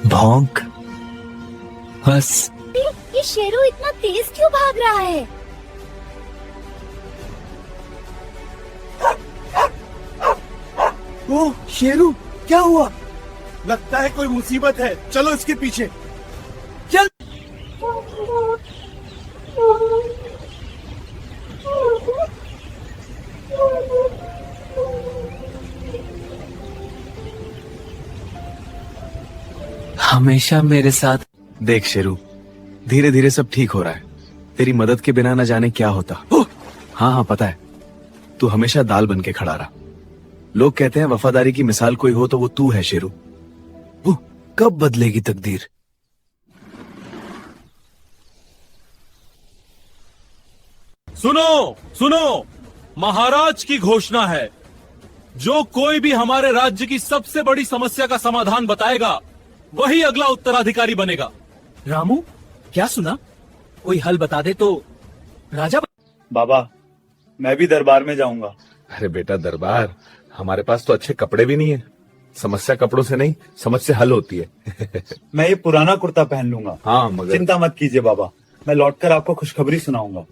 भौंक बस। ये शेरू इतना तेज क्यों भाग रहा है? ओह शेरू, क्या हुआ? लगता है कोई मुसीबत है, चलो इसके पीछे। चल। हमेशा मेरे साथ। देख शेरू, धीरे धीरे सब ठीक हो रहा है। तेरी मदद के बिना न जाने क्या होता। हाँ हाँ पता है, तू हमेशा दाल बन के खड़ा रहा। लोग कहते हैं वफादारी की मिसाल कोई हो तो वो तू है शेरू। कब बदलेगी तकदीर? सुनो सुनो, महाराज की घोषणा है, जो कोई भी हमारे राज्य की सबसे बड़ी समस्या का समाधान बताएगा वही अगला उत्तराधिकारी बनेगा। रामू, क्या सुना? कोई हल बता दे तो राजा। बाबा, मैं भी दरबार में जाऊंगा। अरे बेटा, दरबार? हमारे पास तो अच्छे कपड़े भी नहीं है। समस्या कपड़ों से नहीं, समझ से हल होती है। मैं ये पुराना कुर्ता पहन लूंगा। हाँ मगर चिंता मत कीजिए बाबा, मैं लौटकर आपको खुशखबरी सुनाऊंगा।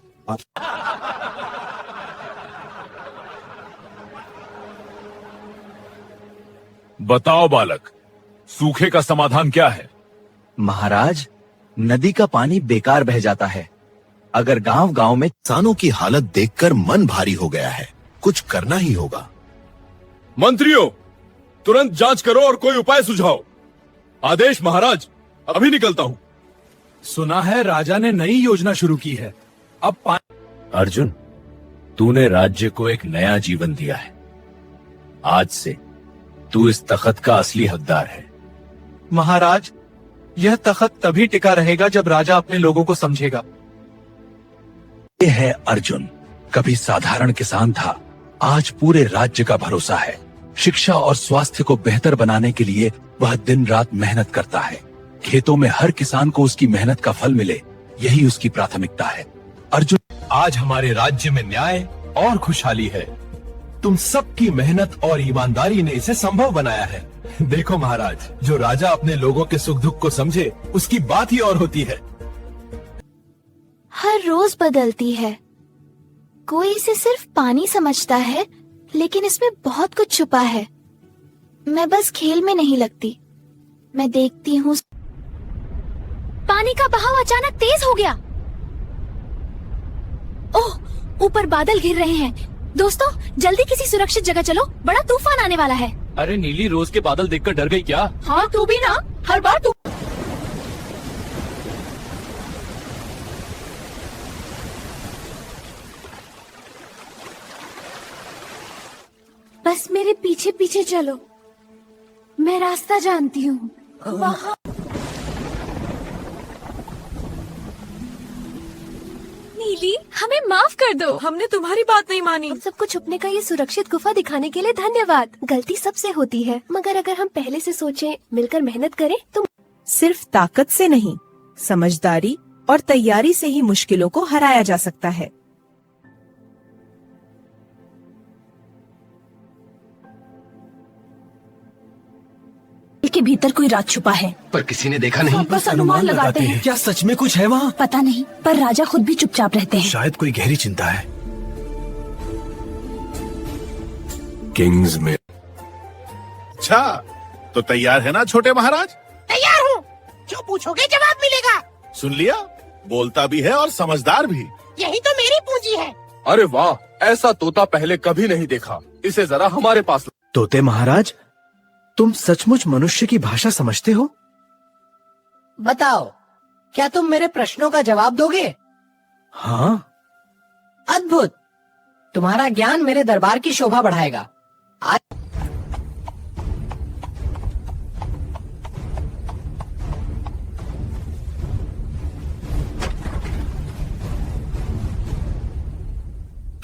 बताओ बालक, सूखे का समाधान क्या है? महाराज, नदी का पानी बेकार बह जाता है। अगर गांव गांव में किसानों की हालत देखकर मन भारी हो गया है, कुछ करना ही होगा। मंत्रियों, तुरंत जांच करो और कोई उपाय सुझाओ। आदेश महाराज, अभी निकलता हूँ। सुना है राजा ने नई योजना शुरू की है। अब अर्जुन, तूने राज्य को एक नया जीवन दिया है। आज से तू इस तख्त का असली हकदार है। महाराज, यह तख्त तभी टिका रहेगा जब राजा अपने लोगों को समझेगा। ये है अर्जुन, कभी साधारण किसान था, आज पूरे राज्य का भरोसा है। शिक्षा और स्वास्थ्य को बेहतर बनाने के लिए वह दिन रात मेहनत करता है। खेतों में हर किसान को उसकी मेहनत का फल मिले, यही उसकी प्राथमिकता है। अर्जुन, आज हमारे राज्य में न्याय और खुशहाली है। तुम सबकी मेहनत और ईमानदारी ने इसे संभव बनाया है। देखो महाराज, जो राजा अपने लोगों के सुख दुख को समझे, उसकी बात ही और होती है। हर रोज बदलती है। कोई इसे सिर्फ पानी समझता है, लेकिन इसमें बहुत कुछ छुपा है। मैं बस खेल में नहीं लगती, मैं देखती हूँ। पानी का बहाव अचानक तेज हो गया। ओह, ऊपर बादल घिर रहे हैं। दोस्तों, जल्दी किसी सुरक्षित जगह चलो, बड़ा तूफान आने वाला है। अरे नीली, रोज के बादल देखकर डर गई क्या? हाँ, तू भी ना, हर बार तू। बस मेरे पीछे पीछे चलो, मैं रास्ता जानती हूँ। वहाँ नीली, हमें माफ कर दो, हमने तुम्हारी बात नहीं मानी। सबको छुपने का ये सुरक्षित गुफा दिखाने के लिए धन्यवाद। गलती सबसे होती है, मगर अगर हम पहले से सोचें, मिलकर मेहनत करें तो। सिर्फ ताकत से नहीं, समझदारी और तैयारी से ही मुश्किलों को हराया जा सकता है। के भीतर कोई राज छुपा है, पर किसी ने देखा नहीं। बस अनुमान लगाते हैं। क्या सच में कुछ है वहाँ? पता नहीं, पर राजा खुद भी चुपचाप रहते हैं। शायद कोई गहरी चिंता है। किंग्स में। अच्छा, तो तैयार है ना छोटे महाराज? तैयार हूँ, जो पूछोगे जवाब मिलेगा। सुन लिया, बोलता भी है और समझदार भी। यही तो मेरी पूंजी है। अरे वाह, ऐसा तोता पहले कभी नहीं देखा। इसे जरा हमारे पास। तोते महाराज, तुम सचमुच मनुष्य की भाषा समझते हो? बताओ, क्या तुम मेरे प्रश्नों का जवाब दोगे? हाँ। अद्भुत, तुम्हारा ज्ञान मेरे दरबार की शोभा बढ़ाएगा। आज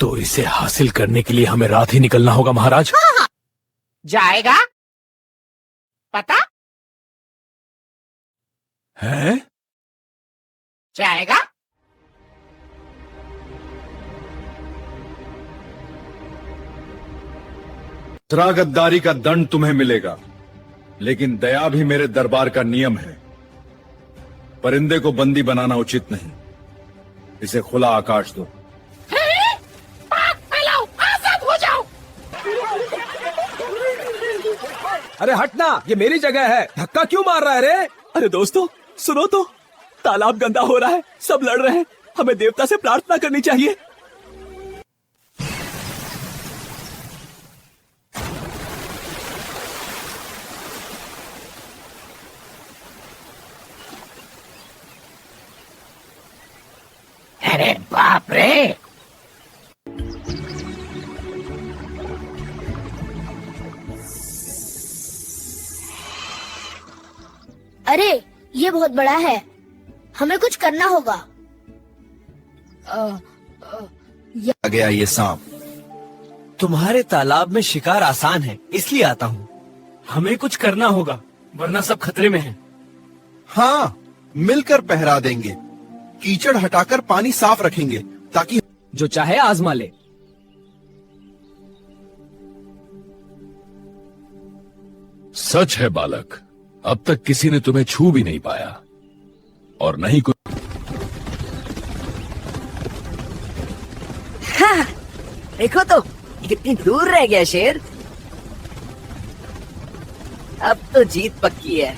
तो इसे हासिल करने के लिए हमें रात ही निकलना होगा महाराज। हाँ। जाएगा पता है? जाएगा। गद्दारी का दंड तुम्हें मिलेगा। लेकिन दया भी मेरे दरबार का नियम है। परिंदे को बंदी बनाना उचित नहीं, इसे खुला आकाश दो। अरे हटना, ये मेरी जगह है, धक्का क्यों मार रहा है रे? अरे दोस्तों सुनो तो, तालाब गंदा हो रहा है, सब लड़ रहे हैं, हमें देवता से प्रार्थना करनी चाहिए। अरे बाप रे! अरे ये बहुत बड़ा है, हमें कुछ करना होगा। आ गया ये सांप। तुम्हारे तालाब में शिकार आसान है, इसलिए आता हूँ। हमें कुछ करना होगा, वरना सब खतरे में हैं। हाँ, मिलकर पहरा देंगे। कीचड़ हटाकर पानी साफ रखेंगे ताकि जो चाहे आजमा ले। सच है बालक, अब तक किसी ने तुम्हें छू भी नहीं पाया और नहीं कुछ। देखो तो कितनी दूर रह गया शेर। अब तो जीत पक्की है।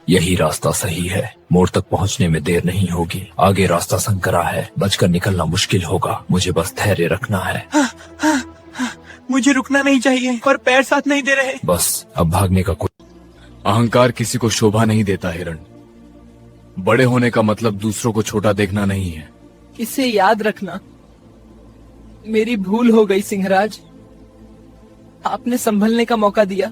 यही रास्ता सही है, मोड़ तक पहुंचने में देर नहीं होगी। आगे रास्ता संकरा है, बचकर निकलना मुश्किल होगा। मुझे बस धैर्य रखना है। मुझे रुकना नहीं चाहिए, पर पैर साथ नहीं दे रहे। बस अब भागने का कोई। अहंकार किसी को शोभा नहीं देता हिरण। बड़े होने का मतलब दूसरों को छोटा देखना नहीं है। इसे याद रखना। मेरी भूल हो गई सिंहराज, आपने संभलने का मौका दिया।